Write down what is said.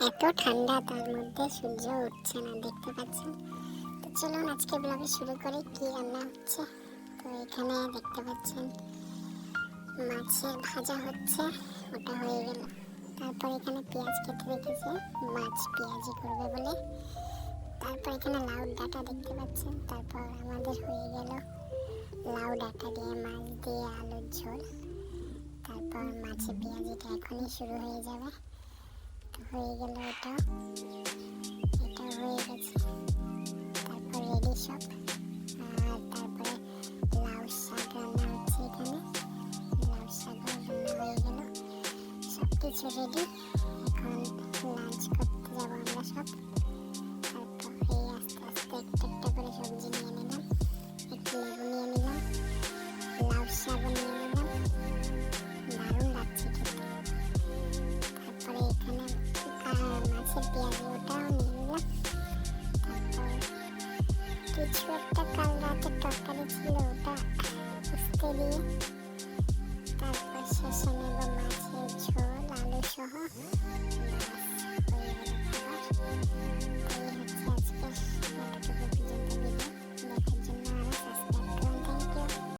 এত ঠান্ডা, তার মধ্যে সূর্য উঠছে না, দেখতে পাচ্ছেন। তো চলুন আজকে ব্লগে শুরু করি কি রান্না হচ্ছে। তো এখানে দেখতে পাচ্ছেন মাছের ভাজা হচ্ছে, ওটা হয়ে গেল। তারপর এখানে পেঁয়াজ কেটে রেখেছে, মাছ পেঁয়াজি করবে বলে। তারপর এখানে লাউ ডাঁটা দেখতে পাচ্ছেন। তারপর আমাদের হয়ে গেল লাউ ডাঁটা দিয়ে মাছ দিয়ে আলুর ঝোল। তারপর মাছের পেঁয়াজিটা এখনই শুরু হয়ে যাবে। হয়ে গেল এটা হয়ে গেছে। তারপর রেডি সব। আর তারপরে লাউ শাক রান্না হচ্ছে এখানে, লাউ শাক রান্না হয়ে গেল, সব কিছু রেডি। এখন লাঞ্চ করতে যাব আমরা সব। তারপর এই আস্তে আস্তে একটা একটা করে সবজি নিয়ে নিলাম, একটু লেবু নিয়ে নিলাম, লাউ শাকও নিয়ে নিলাম, দারুণ লাগছে খেতে। তারপরে এখানে মাছের পেঁয়াজি ওটাও নিয়ে নিলাম। তারপর কিছু একটা কাল রাতের তরকারি ছিল, ওটা উস্তে দিয়ে তারপর শেষে নেব মাছের ঝোল আলু সহ। এই